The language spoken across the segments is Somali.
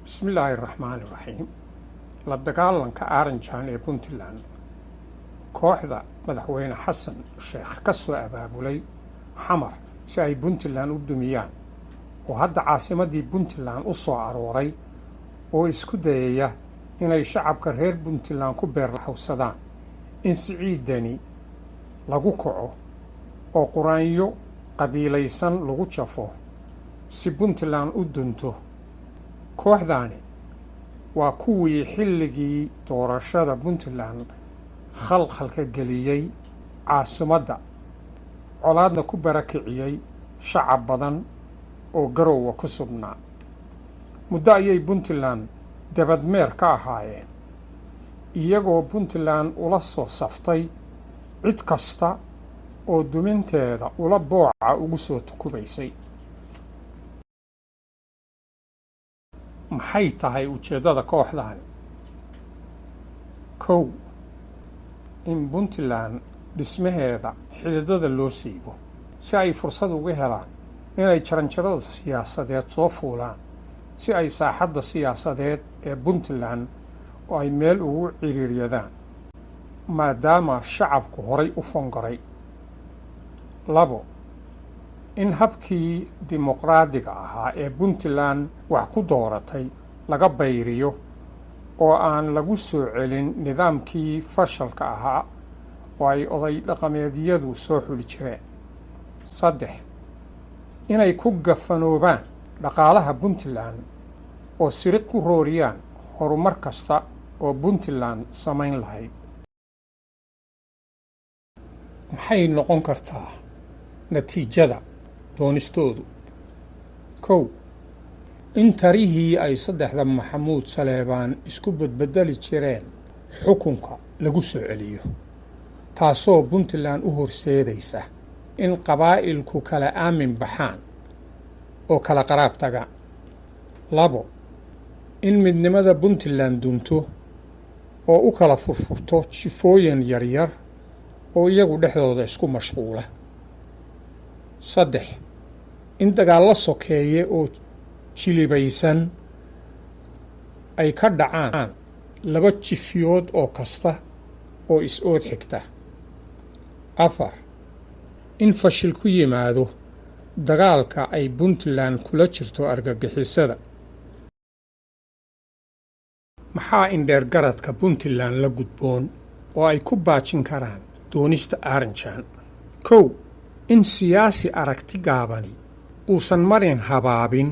بسم الله الرحمن الرحيم la dagaalanka Aaranjaan ee Puntland kooxda madaxweyne xasan sheekh ka soo abaabulay xamar si ay Puntland u dumiyaan oo hadda caasimadii Puntland u soo arooray oo isku dayaya inay shacabka reer Puntland ku beerlaxowsadaan in siciidani lagu kaco oo quraanyo qabiilaysan lagu jafo si Puntland u dunto kooxdaani waa kuwii xilligii doorashada Puntland khalkhalka geliyay caasimadda colaadna ku barakiciyay shacab badan oo garowa ku sugnaa muddo ayay Puntland dabadmeer ka ahaayeen iyagoo Puntland ula soo saftay cid kasta oo duminteeda ula booca ugu soo tukubaysay maxay tahay ujeedada kooxdaani kow in Puntland dhismaheeda xididada loo siibo si ay fursad uga helaan inay jaranjarada siyaasadeed soo fuulaan si ay saaxadda siyaasadeed ee Puntland oo ay meel ugu ciriiriyadaan maadaama shacabku horay u fongaray labo in habkii dimuqraadiga ahaa ee Puntland wax ku dooratay laga bayriyo oo aan lagu soo celin nidaamkii fashalka ahaa oo ay oday dhaqameedyadu soo xuli jireen saddex inay ku gafanoobaan dhaqaalaha Puntland oo siriq ku rooriyaan horumar kasta oo Puntland samayn lahayd maxay noqon kartaa natiijada doonistoodu kow in tarihii ay saddexda Maxamuud Saleebaan isku badbedeli jireen xukunka lagu soo celiyo taasoo Puntland u horseedaysa in qabaa'ilku kala aamin baxaan oo kala qaraab tagaan labo in midnimada Puntland dunto oo u kala furfurto jifooyin yaryar oo iyagu dhexdooda isku mashquula saddex in dagaallo sokeeye oo jilibaysan ay ka dhacaan laba jifiyood oo kasta oo is-ood xigta afar in fashil ku yimaado dagaalka ay Puntland kula jirto argagixisada maxaa indheergaradka Puntland la gudboon oo ay ku baajin karaan doonista Aaranjaan kow in siyaasi aragti gaabani uusan marin habaabin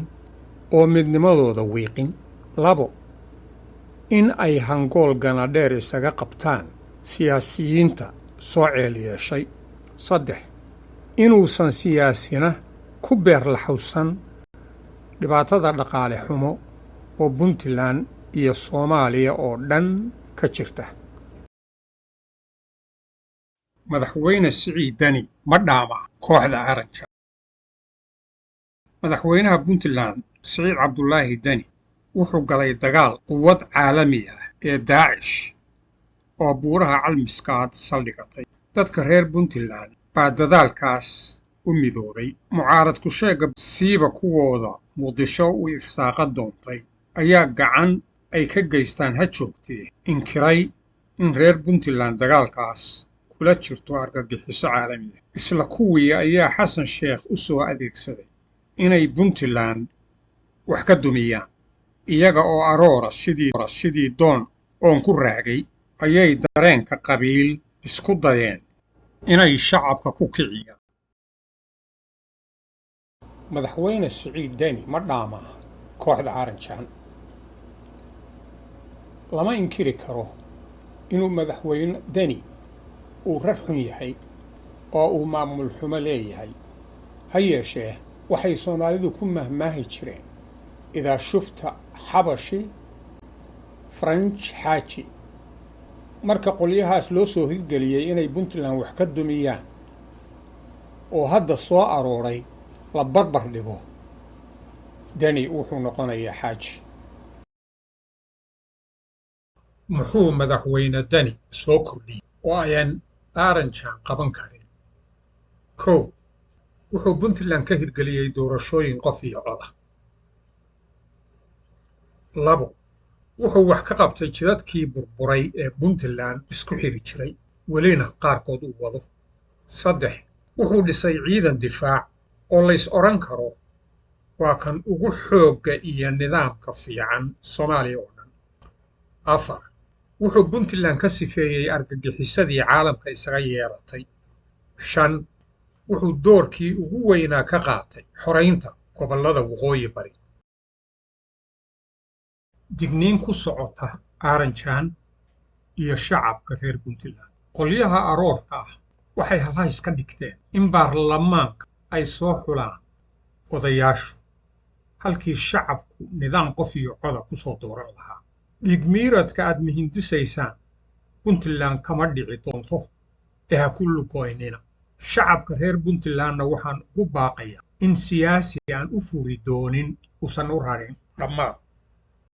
oo midnimadooda wiiqin labo in ay hangool ganadheer isaga qabtaan siyaasiyiinta soo ceel yeeshay saddex inuusan siyaasina ku beerlaxowsan dhibaatada dhaqaale xumo oo Puntland iyo Soomaaliya oo dhan ka jirta madaxweyne siciidani ma dhaama kooxda Aaranjaan madaxweynaha Puntland Siciid Cabdulaahi Dani wuxuu galay dagaal quwad caalami ah ee Daacish oo buuraha Calmiskaad saldhigatay dadka reer Puntland baa dadaalkaas u midoobay mucaarad ku sheega siiba kuwooda Muqdisho u ifsaaqa doontay ayaa gacan ay ka geystaan ha joogtee inkiray in reer Puntland dagaalkaas kula jirto argagixiso caalami ah isla kuwii ayaa xasan sheekh u soo adeegsaday inay Puntland wax ka dumiyaan iyaga oo aroora sidii doon oon ku raagay ayay dareenka qabiil isku dayeen inay shacabka ku kiciyaan madaxweyne Siciid Dani ma dhaama kooxda Aaranjaan lama inkiri karo inuu madaxweyne Dani uu rar xun yahay oo uu maamul xumo leeyahay ha yeeshee waxay Soomaalidu ku mahmaahi jireen idaa shufta xabashi French xaaji marka qolyahaas loo soo hirgeliyay inay Puntland wax ka dumiyaan oo hadda soo arooray la barbar dhigo Dani wuxuu noqonayaa xaaji muxuu madaxweyne Dani soo kordhiyay oo ayaan Aaranjaan qaban karin kow wuxuu Puntland ka hirgeliyay doorashooyin qof iyo cod ah labo wuxuu wax ka qabtay jidadkii burburay ee Puntland isku xiri jiray welina qaarkood uu wado. saddex wuxuu dhisay ciidan difaac oo lays odhan karo waa kan ugu xoogga iyo nidaamka fiican Soomaaliya oo dhan. afar wuxuu Puntland ka sifeeyey argagixisadii caalamka isaga yeeratay. shan wuxuu doorkii ugu weynaa ka qaatay xoraynta gobollada waqooyi bari. digniin ku socota Aaranjaan iyo shacabka reer Puntland. qolyaha aroorka ah waxay halhays ka dhigteen in baarlamaanka ay soo xulaan odayaashu halkii shacabku nidaam qof iyo coda ku soo dooran lahaa. dhiigmiiradka aad mihindisaysaan Puntland kama dhici doonto ee ha ku lugoynina. shacabka reer Puntlandna waxaan ugu baaqayaa in siyaasi aan u furi doonin uusan u rarin dhammaad.